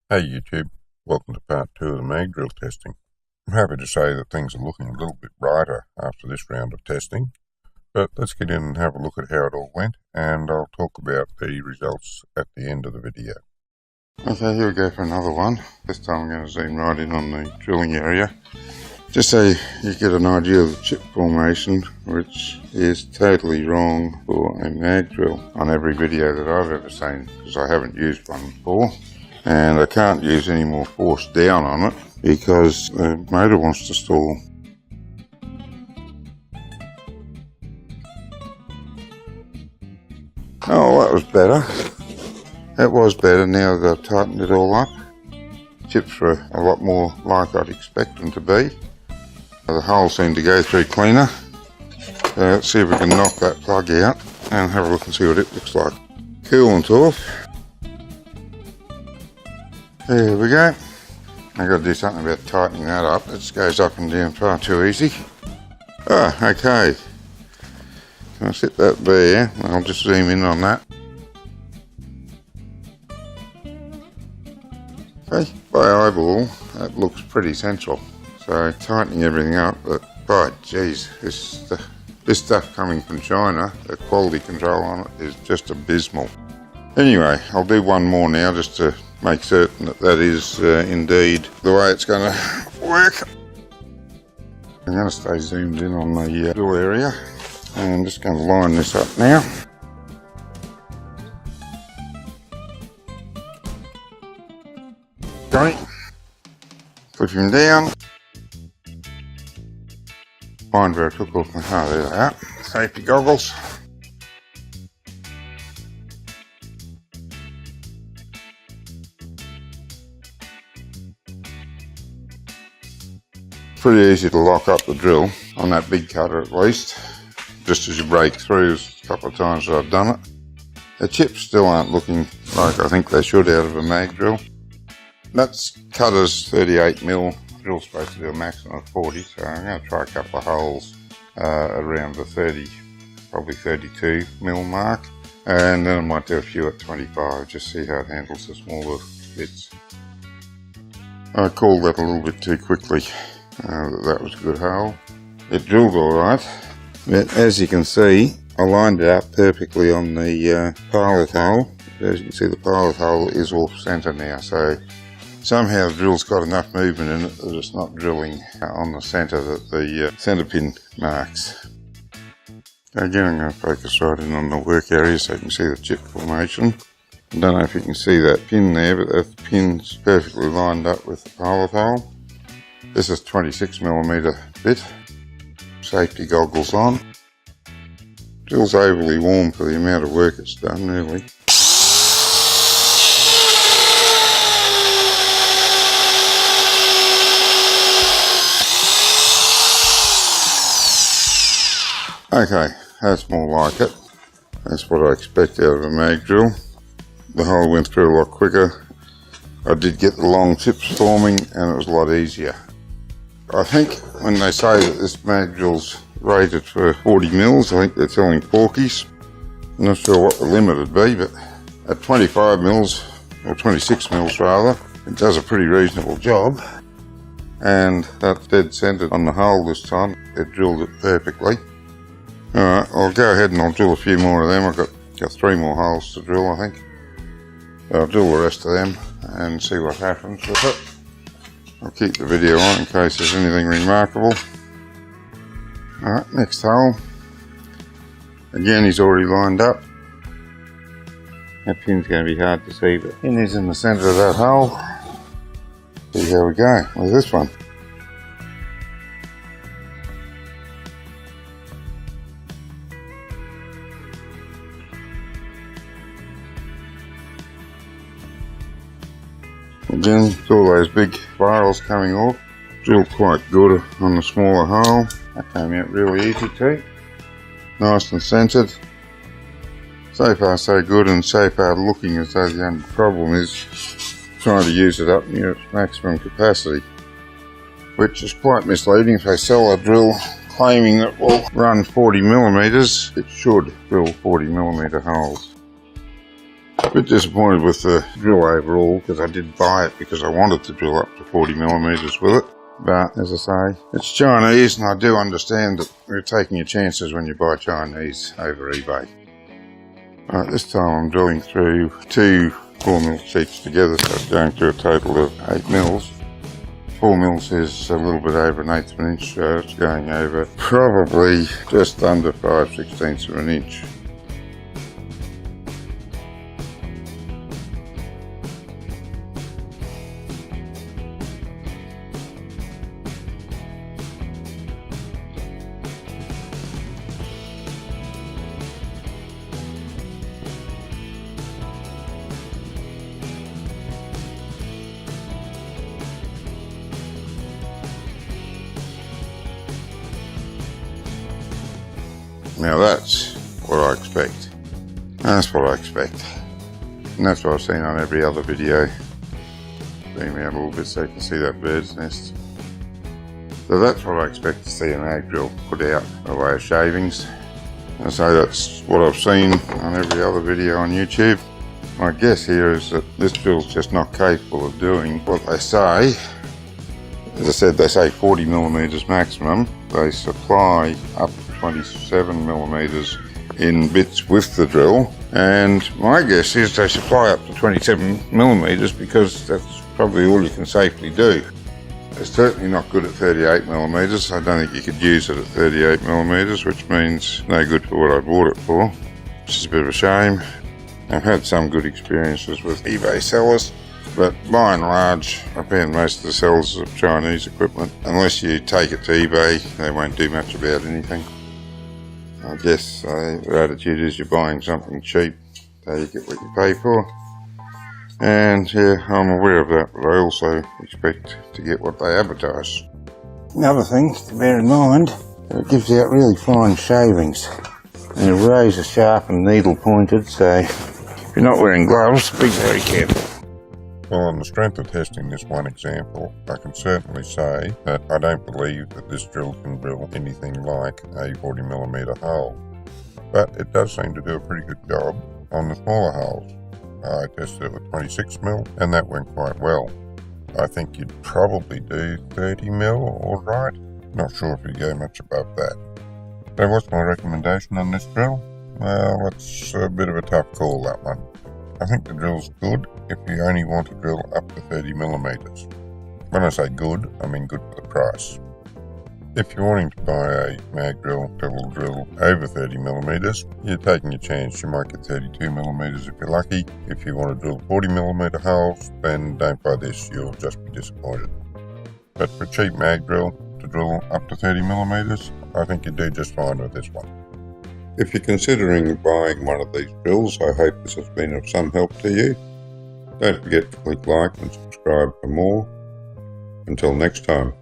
Hey YouTube, welcome to part 2 of the mag drill testing. I'm happy to say that things are looking a little bit brighter after this round of testing, but let's get in and have a look at how it all went, and I'll talk about the results at the end of the video. Okay, here we go for another one. This time I'm going to zoom right in on the drilling area, just so you get an idea of the chip formation, which is totally wrong for a mag drill on every video that I've ever seen, because I haven't used one before. And I can't use any more force down on it because the motor wants to stall. Oh, that was better. That was better now that I've tightened it all up. Chips were a lot more like I'd expect them to be. The holes seem to go through cleaner. So let's see if we can knock that plug out and have a look and see what it looks like. Coolant off. There we go. I've got to do something about tightening that up. It just goes up and down far too easy. Ah, okay. So I'll set that there. I'll just zoom in on that. Okay, by eyeball, that looks pretty central. So tightening everything up, but by geez, this stuff coming from China, the quality control on it is just abysmal. Anyway, I'll do one more now just to make certain that that is indeed the way it's going to work. I'm going to stay zoomed in on the drill area, and I'm just going to line this up now. Okay, push him down. Find where I took off my, there they are, safety goggles. Pretty easy to lock up the drill on that big cutter at least, just as you break through. A couple of times that I've done it. The chips still aren't looking like I think they should out of a mag drill. That's cutter's 38mm, drill's supposed to do a maximum of 40, so I'm going to try a couple of holes around the 30, probably 32mm mark, and then I might do a few at 25, just see how it handles the smaller bits. I called that a little bit too quickly. That was a good hole. It drilled alright, but as you can see, I lined it up perfectly on the pilot hole. As you can see, the pilot hole is off centre now, so somehow the drill's got enough movement in it that it's not drilling on the centre that the centre pin marks. Again, I'm going to focus right in on the work area so you can see the chip formation. I don't know if you can see that pin there, but that pin's perfectly lined up with the pilot hole. This is 26mm bit. Safety goggles on. Drill's overly warm for the amount of work it's done, really. Okay, that's more like it. That's what I expect out of a mag drill. The hole went through a lot quicker. I did get the long tips forming and it was a lot easier. I think when they say that this mag drill's rated for 40mm, I think they're telling porkies. I'm not sure what the limit would be, but at 25mm, or 26mm rather, it does a pretty reasonable job. And that's dead centered on the hole this time. It drilled it perfectly. Alright, I'll go ahead and I'll drill a few more of them. I've got 3 more holes to drill, I think. I'll drill the rest of them and see what happens with it. I'll keep the video on in case there's anything remarkable. Alright, next hole. Again, he's already lined up. That pin's going to be hard to see, but pin is in the centre of that hole. See how we go with this one. Again, saw those big spirals coming off. Drilled quite good on the smaller hole. That came out really easy too. Nice and centered. So far so good, and so far looking as though the only problem is trying to use it up near its maximum capacity, which is quite misleading. If they sell a drill claiming that will run 40mm, it should drill 40mm holes. A bit disappointed with the drill overall, because I did buy it because I wanted to drill up to 40mm with it. But as I say, it's Chinese, and I do understand that you're taking your chances when you buy Chinese over eBay. Right, this time I'm drilling through 2 4mm sheets together, so it's going through a total of 8 mils. 4 mils is a little bit over 1/8 of an inch, so it's going over probably just under 5/16 of an inch. Now that's what I expect. That's what I expect. And that's what I've seen on every other video. Zoom out a little bit so you can see that bird's nest. So that's what I expect to see an ag drill put out by way of shavings. And so that's what I've seen on every other video on YouTube. My guess here is that this drill's just not capable of doing what they say. As I said, they say 40mm maximum. They supply up to 27mm in bits with the drill, and my guess is they supply up to 27mm because that's probably all you can safely do. It's certainly not good at 38mm. I don't think you could use it at 38mm, which means no good for what I bought it for, which is a bit of a shame. I've had some good experiences with eBay sellers, but by and large I found most of the sellers of Chinese equipment, unless you take it to eBay, they won't do much about anything. I guess their attitude is you're buying something cheap, so you get what you pay for. And yeah, I'm aware of that, but I also expect to get what they advertise. Another thing to bear in mind, it gives out really fine shavings. And the razor sharp and needle pointed, so if you're not wearing gloves, be very careful. Well, on the strength of testing this one example, I can certainly say that I don't believe that this drill can drill anything like a 40mm hole. But it does seem to do a pretty good job on the smaller holes. I tested it with 26mm and that went quite well. I think you'd probably do 30mm alright. Not sure if you'd go much above that. So what's my recommendation on this drill? Well, it's a bit of a tough call, that one. I think the drill's good if you only want to drill up to 30mm. When I say good, I mean good for the price. If you're wanting to buy a mag drill that will drill over 30mm, you're taking a chance. You might get 32mm if you're lucky. If you want to drill 40mm holes, then don't buy this, you'll just be disappointed. But for a cheap mag drill to drill up to 30mm, I think you do just fine with this one. If you're considering buying one of these drills, I hope this has been of some help to you. Don't forget to click like and subscribe for more. Until next time.